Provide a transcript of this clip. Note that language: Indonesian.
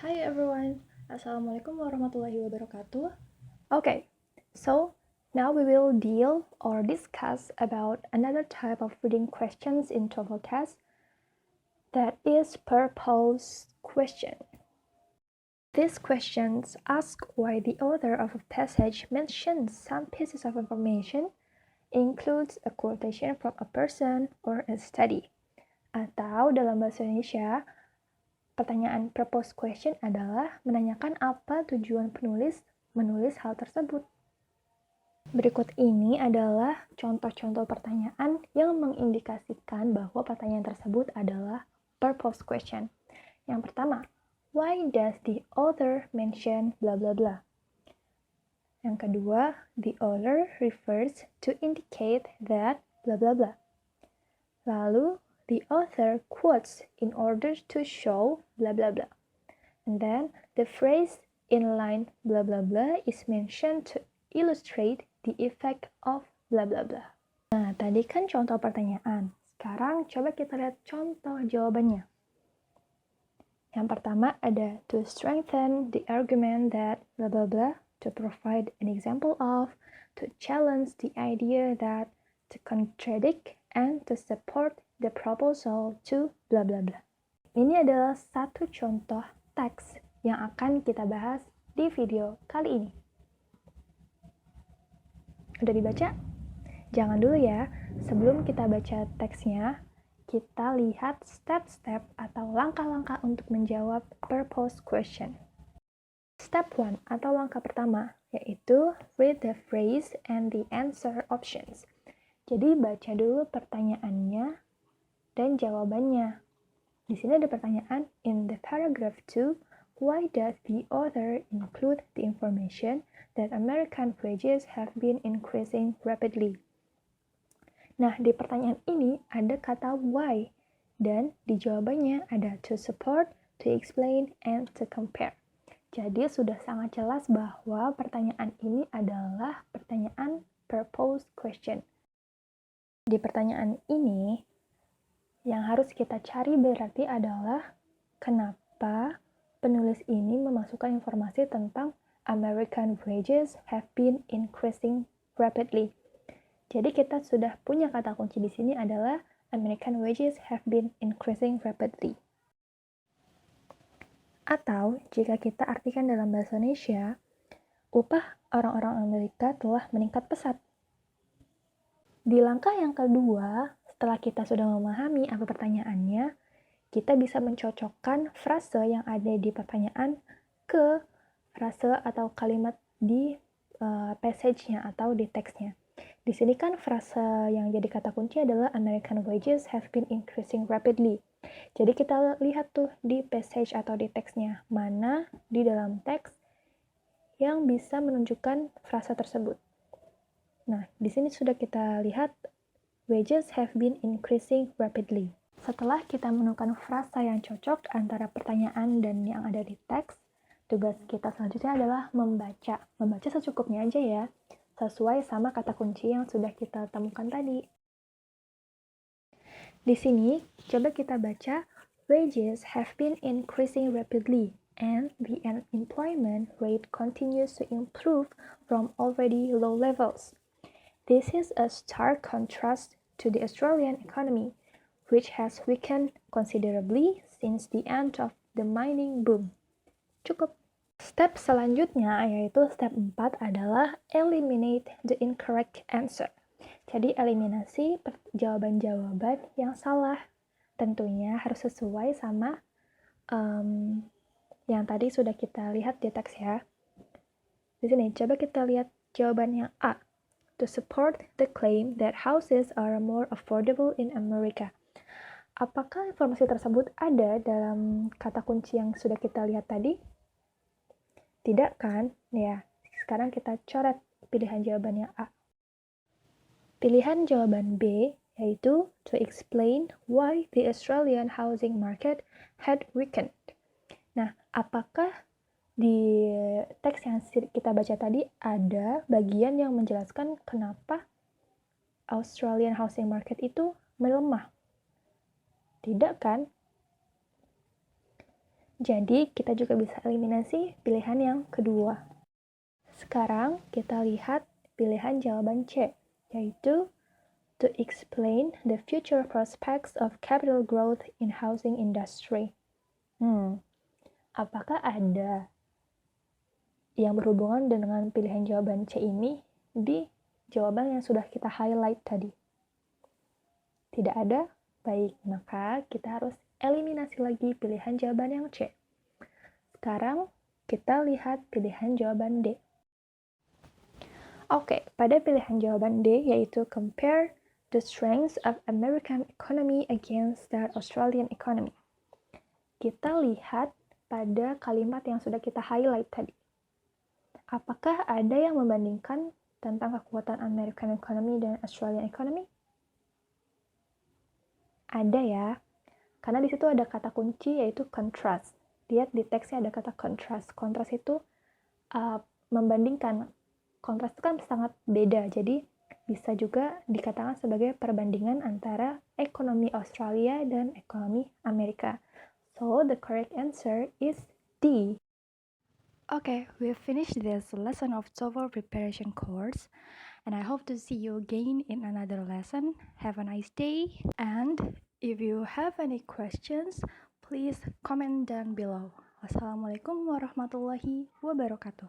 Hi everyone, Assalamualaikum warahmatullahi wabarakatuh. Okay, so now we will deal or discuss about another type of reading questions in TOEFL test, that is purpose question. These questions ask why the author of a passage mentions some pieces of information, includes a quotation from a person or a study. Atau dalam bahasa Indonesia, pertanyaan purpose question adalah menanyakan apa tujuan penulis menulis hal tersebut. Berikut ini adalah contoh-contoh pertanyaan yang mengindikasikan bahwa pertanyaan tersebut adalah purpose question. Yang pertama, why does the author mention blah blah blah? Yang kedua, the author refers to indicate that blah blah blah. Lalu, the author quotes in order to show blah blah blah. And then the phrase in line blah blah blah is mentioned to illustrate the effect of blah blah blah. Nah, tadi kan contoh pertanyaan. Sekarang coba kita lihat contoh jawabannya. Yang pertama ada to strengthen the argument that blah blah blah, to provide an example of, to challenge the idea that, to contradict, and to support the proposal to blah blah blah. Ini adalah satu contoh teks yang akan kita bahas di video kali ini. Udah dibaca? Jangan dulu ya, sebelum kita baca teksnya, kita lihat step-step atau langkah-langkah untuk menjawab purpose question. Step 1 atau langkah pertama, yaitu read the phrase and the answer options. Jadi baca dulu pertanyaannya dan jawabannya. Di sini ada pertanyaan, in the paragraph 2, why does the author include the information that American wages have been increasing rapidly? Nah, di pertanyaan ini ada kata why, dan di jawabannya ada to support, to explain, and to compare. Jadi sudah sangat jelas bahwa pertanyaan ini adalah pertanyaan purpose question. Di pertanyaan ini, yang harus kita cari berarti adalah kenapa penulis ini memasukkan informasi tentang American wages have been increasing rapidly. Jadi kita sudah punya kata kunci di sini adalah American wages have been increasing rapidly. Atau jika kita artikan dalam bahasa Indonesia, upah orang-orang Amerika telah meningkat pesat. Di langkah yang kedua, setelah kita sudah memahami apa pertanyaannya, kita bisa mencocokkan frase yang ada di pertanyaan ke frase atau kalimat di passage-nya atau di teksnya. Di sini kan frase yang jadi kata kunci adalah American wages have been increasing rapidly. Jadi kita lihat tuh di passage atau di teksnya, mana di dalam teks yang bisa menunjukkan frase tersebut. Nah, di sini sudah kita lihat wages have been increasing rapidly. Setelah kita menemukan frasa yang cocok antara pertanyaan dan yang ada di teks, tugas kita selanjutnya adalah membaca. Membaca secukupnya aja ya, sesuai sama kata kunci yang sudah kita temukan tadi. Di sini, coba kita baca, wages have been increasing rapidly, and the unemployment rate continues to improve from already low levels. This is a stark contrast to the Australian economy, which has weakened considerably since the end of the mining boom. Cukup. Step selanjutnya, yaitu step 4 adalah eliminate the incorrect answer. Jadi eliminasi jawaban-jawaban yang salah. Tentunya harus sesuai sama yang tadi sudah kita lihat di teks ya. Di sini coba kita lihat jawaban yang A. To support the claim that houses are more affordable in America. Apakah informasi tersebut ada dalam kata kunci yang sudah kita lihat tadi? Tidak kan? Ya, sekarang kita coret pilihan jawabannya A. Pilihan jawaban B yaitu to explain why the Australian housing market had weakened. Nah, apakah di teks yang kita baca tadi ada bagian yang menjelaskan kenapa Australian housing market itu melemah? Tidak kan? Jadi, kita juga bisa eliminasi pilihan yang kedua. Sekarang, kita lihat pilihan jawaban C, yaitu to explain the future prospects of capital growth in housing industry. Apakah ada yang berhubungan dengan pilihan jawaban C ini di jawaban yang sudah kita highlight tadi? Tidak ada? Baik, maka kita harus eliminasi lagi pilihan jawaban yang C. Sekarang kita lihat pilihan jawaban D. Oke, pada pilihan jawaban D yaitu compare the strengths of American economy against that Australian economy. Kita lihat pada kalimat yang sudah kita highlight tadi. Apakah ada yang membandingkan tentang kekuatan American economy dan Australian economy? Ada ya, karena di situ ada kata kunci yaitu contrast. Lihat di teksnya ada kata contrast. Contrast itu membandingkan. Kontras itu kan sangat beda, jadi bisa juga dikatakan sebagai perbandingan antara ekonomi Australia dan ekonomi Amerika. So, the correct answer is D. Okay, we've finished this lesson of TOEFL preparation course, and I hope to see you again in another lesson. Have a nice day, and if you have any questions, please comment down below. Wassalamualaikum warahmatullahi wabarakatuh.